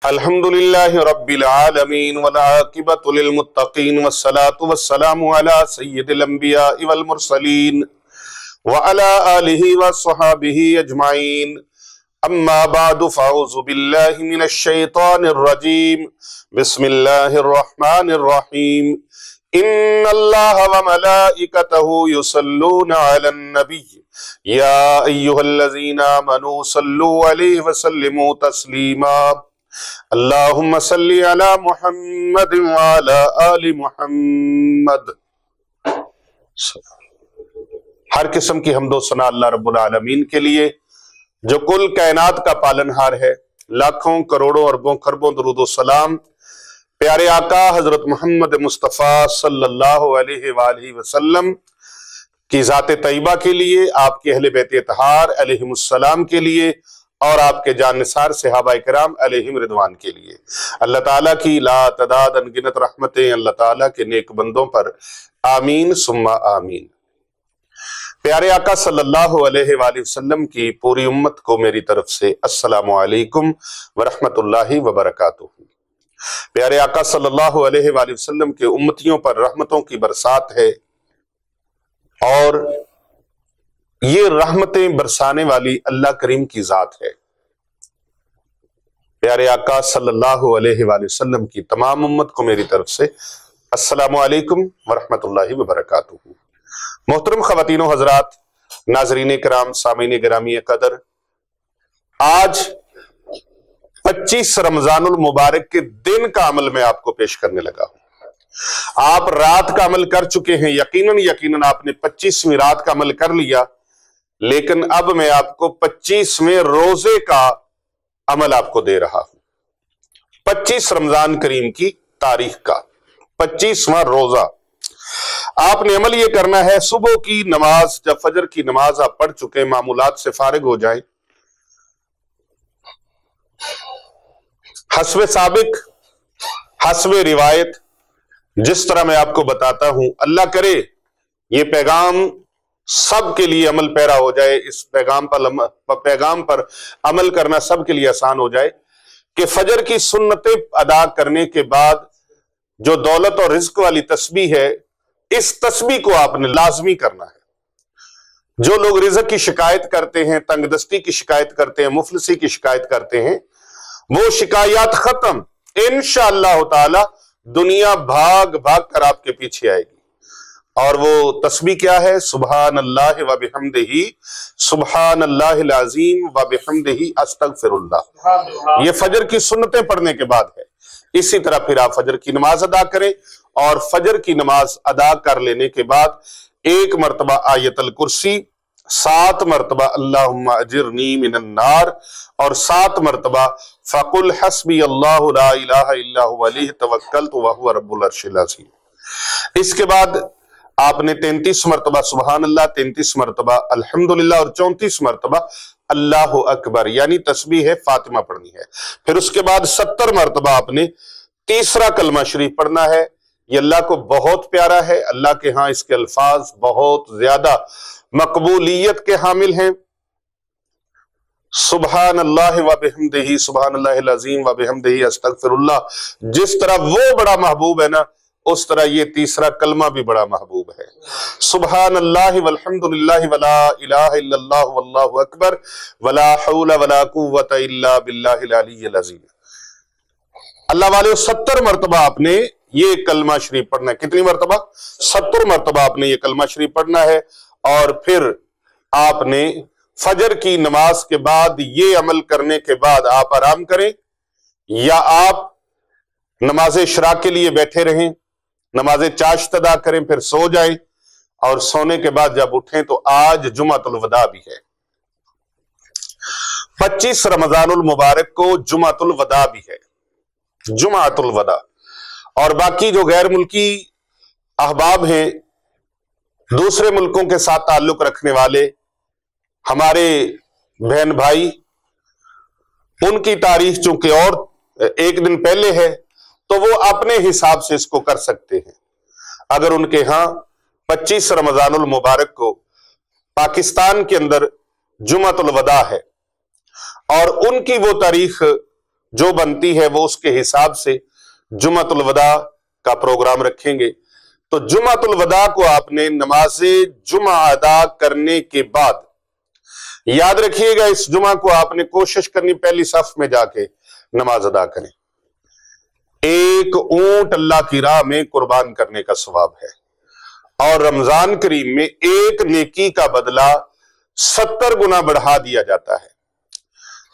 الحمدللہ رب العالمین والعاقبۃ للمتقین والصلاة والسلام علی سید الانبیاء والمرسلین وعلی آلہ وصحابہ اجمعین اما بعد فاعوذ باللہ من الشیطان الرجیم بسم اللہ الرحمن الرحیم ان اللہ وملائکتہ یصلون علی النبی یا ایہا الذین آمنوا صلوا علیہ وسلموا تسلیما اللہم صلی علی محمد وعلی آل محمد۔ ہر قسم کی حمد و ثنا اللہ رب العالمین کے لیے جو کل کائنات کا پالنہار ہے۔ لاکھوں کروڑوں اربوں خربوں درود و سلام پیارے آقا حضرت محمد مصطفیٰ صلی اللہ علیہ وآلہ وسلم کی ذات طیبہ کے لیے، آپ کے اہل بیت اطہار علیہم السلام کے لیے، اور آپ کے جان نثار صحابہ کرام علیہم رضوان کے لیے۔ اللہ تعالیٰ کی لا تعداد انگنت رحمتیں اللہ تعالیٰ کے نیک بندوں پر آمین ثم آمین۔ پیارے آقا صلی اللہ علیہ وآلہ وسلم کی پوری امت کو میری طرف سے السلام علیکم ورحمت اللہ وبرکاتہ۔ پیارے آقا صلی اللہ علیہ وآلہ وسلم کے امتیوں پر رحمتوں کی برسات ہے، اور یہ رحمتیں برسانے والی اللہ کریم کی ذات ہے۔ پیارے آقا صلی اللہ علیہ وآلہ وسلم کی تمام امت کو میری طرف سے السلام علیکم ورحمت اللہ وبرکاتہ۔ محترم خواتین و حضرات، ناظرین کرام، سامعین گرامی قدر، آج 25 رمضان المبارک کے دن کا عمل میں آپ کو پیش کرنے لگا ہوں۔ آپ رات کا عمل کر چکے ہیں، یقیناً آپ نے 25ویں رات کا عمل کر لیا، لیکن اب میں آپ کو 25ویں روزے کا عمل آپ کو دے رہا ہوں۔ 25 رمضان کریم کی تاریخ کا 25واں روزہ۔ آپ نے عمل یہ کرنا ہے، صبح کی نماز، جب فجر کی نماز آپ پڑھ چکے، معمولات سے فارغ ہو جائیں، حسب سابق، حسب روایت، جس طرح میں آپ کو بتاتا ہوں، اللہ کرے یہ پیغام سب کے لیے عمل پیرا ہو جائے، اس پیغام پر عمل کرنا سب کے لیے آسان ہو جائے، کہ فجر کی سنتیں ادا کرنے کے بعد جو دولت اور رزق والی تسبیح ہے، اس تسبیح کو آپ نے لازمی کرنا ہے۔ جو لوگ رزق کی شکایت کرتے ہیں، تنگ دستی کی شکایت کرتے ہیں، مفلسی کی شکایت کرتے ہیں، وہ شکایات ختم، انشاءاللہ تعالی دنیا بھاگ بھاگ کر آپ کے پیچھے آئے گی۔ اور وہ تسبیح کیا ہے؟ سبحان اللہ و بحمدہ، سبحان اللہ العظیم و بحمدہ، استغفر اللہ۔ یہ فجر کی سنتیں پڑھنے کے بعد ہے۔ اسی طرح پھر آپ فجر کی نماز ادا کریں، اور فجر کی نماز ادا کر لینے کے بعد 1 مرتبہ آیت الکرسی، 7 مرتبہ اللہم اجرنی من النار، اور 7 مرتبہ فَقُلْ حَسْبِيَ اللَّهُ لَا إِلَهَ إِلَّا هُوَ عَلَيْهِ تَوَكَّلْتُ وَهُوَ رَبُّ الْعَرْشِ الْعَظِيمِ۔ اس کے بعد آپ نے 33 مرتبہ سبحان اللہ، 33 مرتبہ الحمدللہ، اور 34 مرتبہ اللہ اکبر یعنی تسبیح فاطمہ پڑھنی ہے۔ پھر اس کے بعد 70 مرتبہ آپ نے تیسرا کلمہ شریف پڑھنا ہے۔ یہ اللہ کو بہت پیارا ہے، اللہ کے ہاں اس کے الفاظ بہت زیادہ مقبولیت کے حامل ہیں۔ سبحان اللہ و بحمدہ، سبحان اللہ العظیم و بحمدہ، استغفر اللہ، جس طرح وہ بڑا محبوب ہے نا، اس طرح یہ تیسرا کلمہ بھی بڑا محبوب ہے۔ سبحان اللہ والحمدللہ ولا الہ الا اللہ واللہ اکبر ولا حول ولا قوت الا باللہ العلی العظیم۔ اللہ والے 70 مرتبہ آپ نے یہ کلمہ شریف پڑھنا ہے۔ کتنی مرتبہ؟ 70 مرتبہ آپ نے یہ کلمہ شریف پڑھنا ہے۔ اور پھر آپ نے فجر کی نماز کے بعد یہ عمل کرنے کے بعد آپ آرام کریں، یا آپ نماز اشراق کے لیے بیٹھے رہیں، نماز چاشت ادا کریں، پھر سو جائیں، اور سونے کے بعد جب اٹھیں تو آج جمعۃ الوداع بھی ہے۔ 25 رمضان المبارک کو جمعۃ الوداع بھی ہے، جمعۃ الوداع۔ اور باقی جو غیر ملکی احباب ہیں، دوسرے ملکوں کے ساتھ تعلق رکھنے والے ہمارے بہن بھائی، ان کی تاریخ چونکہ اور 1 دن پہلے ہے، تو وہ اپنے حساب سے اس کو کر سکتے ہیں۔ اگر ان کے ہاں 25 رمضان المبارک کو پاکستان کے اندر جمعۃ الوداع ہے، اور ان کی وہ تاریخ جو بنتی ہے وہ اس کے حساب سے جمعۃ الوداع کا پروگرام رکھیں گے۔ تو جمعۃ الوداع کو آپ نے نماز جمعہ ادا کرنے کے بعد، یاد رکھیے گا اس جمعہ کو آپ نے کوشش کرنی پہلی صف میں جا کے نماز ادا کریں۔ ایک اونٹ اللہ کی راہ میں قربان کرنے کا ثواب ہے، اور رمضان کریم میں ایک نیکی کا بدلہ 70 گنا بڑھا دیا جاتا ہے۔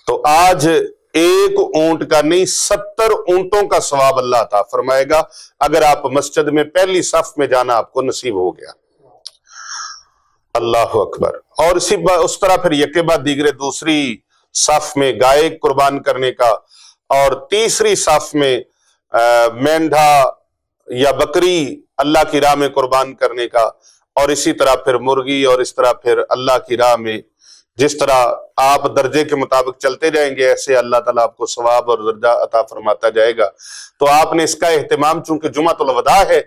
تو آج ایک اونٹ کا نہیں 70 اونٹوں کا ثواب اللہ عطا فرمائے گا اگر آپ مسجد میں پہلی صف میں جانا آپ کو نصیب ہو گیا۔ اللہ اکبر۔ اور اس طرح پھر یکے بعد دیگرے دوسری صف میں گائے قربان کرنے کا، اور تیسری صف میں مینڈھا یا بکری اللہ کی راہ میں قربان کرنے کا، اور اسی طرح پھر مرغی، اور اس طرح پھر اللہ کی راہ میں جس طرح آپ درجے کے مطابق چلتے جائیں گے ایسے اللہ تعالیٰ آپ کو ثواب اور درجہ عطا فرماتا جائے گا۔ تو آپ نے اس کا اہتمام، چونکہ جمعۃ الوداع ہے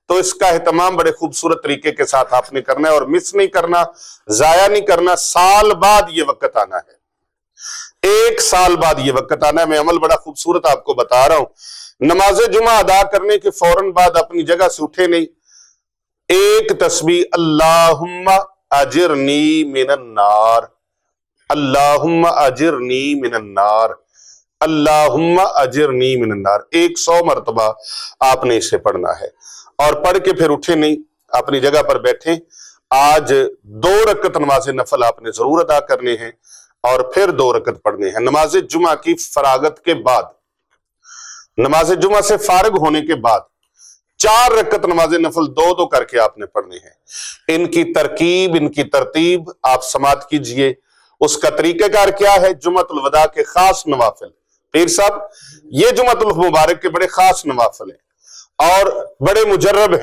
تو اس کا اہتمام بڑے خوبصورت طریقے کے ساتھ آپ نے کرنا ہے، اور مس نہیں کرنا، ضائع نہیں کرنا۔ سال بعد یہ وقت آنا ہے، ایک سال بعد یہ وقت آنا ہے۔ میں عمل بڑا خوبصورت آپ کو بتا رہا ہوں۔ نماز جمعہ ادا کرنے کے فوراً بعد اپنی جگہ سے اٹھے نہیں، ایک تسبیح اللہم اجرنی من النار، اللہم اجرنی من النار، اللہم اجرنی من النار، 100 مرتبہ آپ نے اسے پڑھنا ہے، اور پڑھ کے پھر اٹھے نہیں، اپنی جگہ پر بیٹھیں۔ آج 2 رکعت نماز نفل آپ نے ضرور ادا کرنے ہیں، اور پھر 2 رکعت پڑھنے ہیں نماز جمعہ کی فراغت کے بعد۔ نماز جمعہ سے فارغ ہونے کے بعد 4 رکعت نماز نفل 2 کر کے آپ نے پڑھنے ہیں۔ ان کی ترکیب، ان کی ترتیب آپ سماعت کیجئے۔ اس کا طریقہ کار کیا ہے؟ جمعۃ الوداع کے خاص نوافل، پیر صاحب یہ جمعۃ المبارک کے بڑے خاص نوافل ہیں، اور بڑے مجرب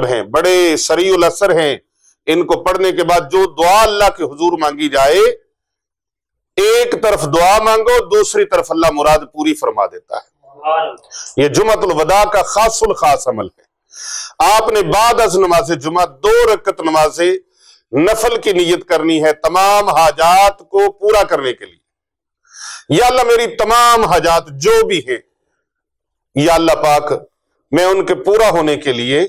ہیں، بڑے سریع الاثر ہیں۔ ان کو پڑھنے کے بعد جو دعا اللہ کے حضور مانگی جائے، ایک طرف دعا مانگو، دوسری طرف اللہ مراد پوری فرما دیتا ہے۔ یہ جمعۃ الوداع کا خاص الخاص عمل ہے۔ آپ نے بعد از نماز جمعہ 2 رکعت نماز نفل کی نیت کرنی ہے، تمام حاجات کو پورا کرنے کے لیے۔ یا اللہ میری تمام حاجات جو بھی ہیں، یا اللہ پاک میں ان کے پورا ہونے کے لیے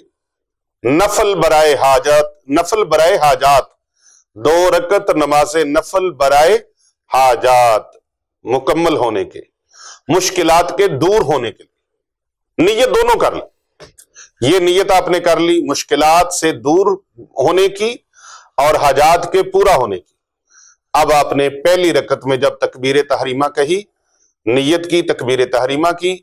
نفل برائے حاجات 2 رکعت نماز نفل برائے حاجات مکمل ہونے کے، مشکلات کے دور ہونے کے لیے نیت دونوں کر لی۔ یہ نیت آپ نے کر لی مشکلات سے دور ہونے کی اور حاجات کے پورا ہونے کی۔ اب آپ نے پہلی رکعت میں جب تکبیر تحریمہ کہی، نیت کی، تکبیر تحریمہ کی،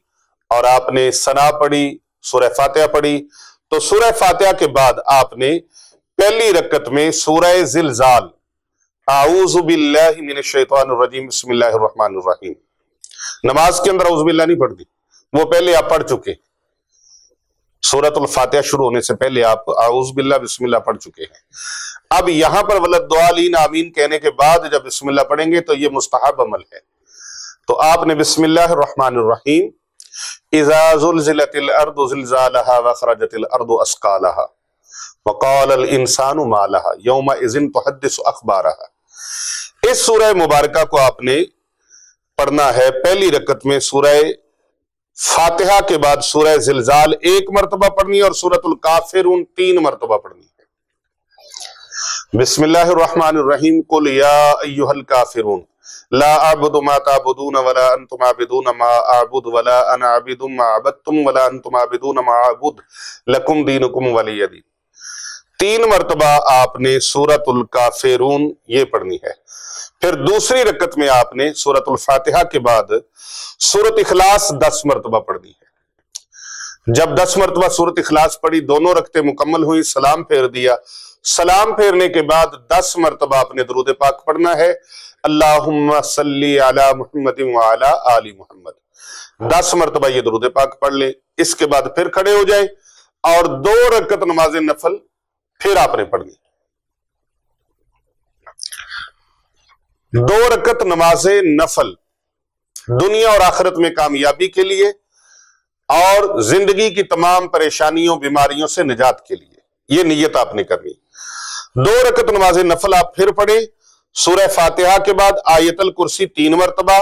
اور آپ نے ثنا پڑھی، سورہ فاتحہ پڑھی، تو سورہ فاتحہ کے بعد آپ نے پہلی رکعت میں سورہ زلزال، اعوذ باللہ من الشیطان الرجیم بسم اللہ الرحمن الرحیم، نماز کے اندر اعوذ باللہ نہیں پڑھ دی، وہ پہلے آپ پڑھ چکے، سورۃ الفاتحہ شروع ہونے سے پہلے آپ اعوذ باللہ بسم اللہ پڑھ چکے ہیں۔ اب یہاں پر وللضالین آمین کہنے کے بعد جب بسم اللہ پڑھیں گے تو یہ مستحب عمل ہے۔ تو آپ نے بسم اللہ الرحمن الرحیم، اذا زلزلت الارض زلزالها واخرجت الارض اثقالها وقال الانسان ما لها يومئذ تحدث اخبارها، اس سورہ مبارکہ کو آپ نے پڑھنا ہے پہلی رکعت میں۔ سورہ فاتحہ کے بعد سورہ زلزال 1 مرتبہ پڑھنی ہے، اور سورۃ الکافرون 3 مرتبہ پڑھنی ہے۔ بسم اللہ الرحمن الرحیم، قل یا ایھا الکافرون لا اعبد ما تعبدون ولا انتم عابدون ما اعبد ولا انا عابد ما عبدتم ولا انتم عابدون ما اعبد لکم دینکم ولی دین۔ 3 مرتبہ آپ نے سورۃ الکافرون یہ پڑھنی ہے۔ پھر دوسری رکعت میں آپ نے سورۃ الفاتحہ کے بعد سورۃ اخلاص 10 مرتبہ پڑھنی ہے۔ جب 10 مرتبہ سورۃ اخلاص پڑھی، دونوں رکعتیں مکمل ہوئی، سلام پھیر دیا۔ سلام پھیرنے کے بعد 10 مرتبہ آپ نے درود پاک پڑھنا ہے، اللہم صلی علی محمد وعلی آل محمد۔ 10 مرتبہ یہ درود پاک پڑھ لیں۔ اس کے بعد پھر کھڑے ہو جائیں، اور 2 رکعت نماز نفل پھر آپ نے پڑھنی۔ 2 رکعت نماز نفل دنیا اور آخرت میں کامیابی کے لیے، اور زندگی کی تمام پریشانیوں بیماریوں سے نجات کے لیے، یہ نیت آپ نے کرنی۔ 2 رکعت نماز نفل آپ پھر پڑھیں، سورہ فاتحہ کے بعد آیت الکرسی 3 مرتبہ،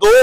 2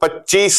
25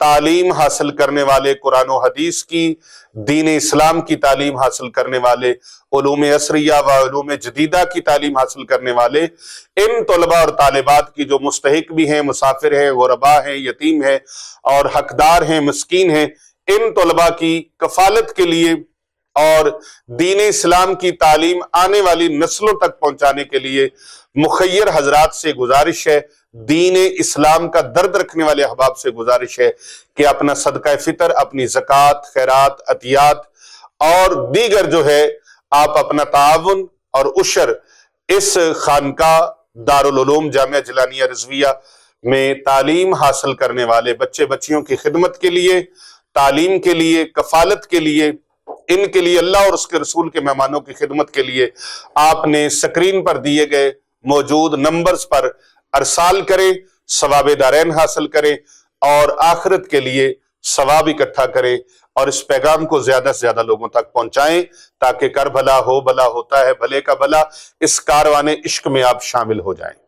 تعلیم حاصل کرنے والے، قرآن و حدیث کی، دین اسلام کی تعلیم حاصل کرنے والے، علوم عصریہ و علوم جدیدہ کی تعلیم حاصل کرنے والے ان طلباء اور طالبات کی جو مستحق بھی ہیں، مسافر ہیں، غربا ہیں، یتیم ہیں اور حقدار ہیں، مسکین ہیں، ان طلباء کی کفالت کے لیے اور دین اسلام کی تعلیم آنے والی نسلوں تک پہنچانے کے لیے مخیر حضرات سے گزارش ہے، دین اسلام کا درد رکھنے والے احباب سے گزارش ہے کہ اپنا صدقہ فطر، اپنی زکوٰۃ، خیرات، عطیات اور دیگر جو ہے آپ اپنا تعاون اور عشر اس خانقاہ دارالعلوم جامعہ جلانیہ رضویہ میں تعلیم حاصل کرنے والے بچے بچیوں کی خدمت کے لیے، تعلیم کے لیے، کفالت کے لیے، ان کے لیے اللہ اور اس کے رسول کے مہمانوں کی خدمت کے لیے آپ نے سکرین پر دیے گئے موجود نمبرز پر ارسال کریں، ثواب دارین حاصل کریں اور آخرت کے لیے ثواب اکٹھا کریں اور اس پیغام کو زیادہ سے زیادہ لوگوں تک پہنچائیں تاکہ کر بھلا ہو، بھلا ہوتا ہے بھلے کا بھلا، اس کاروان عشق میں آپ شامل ہو جائیں۔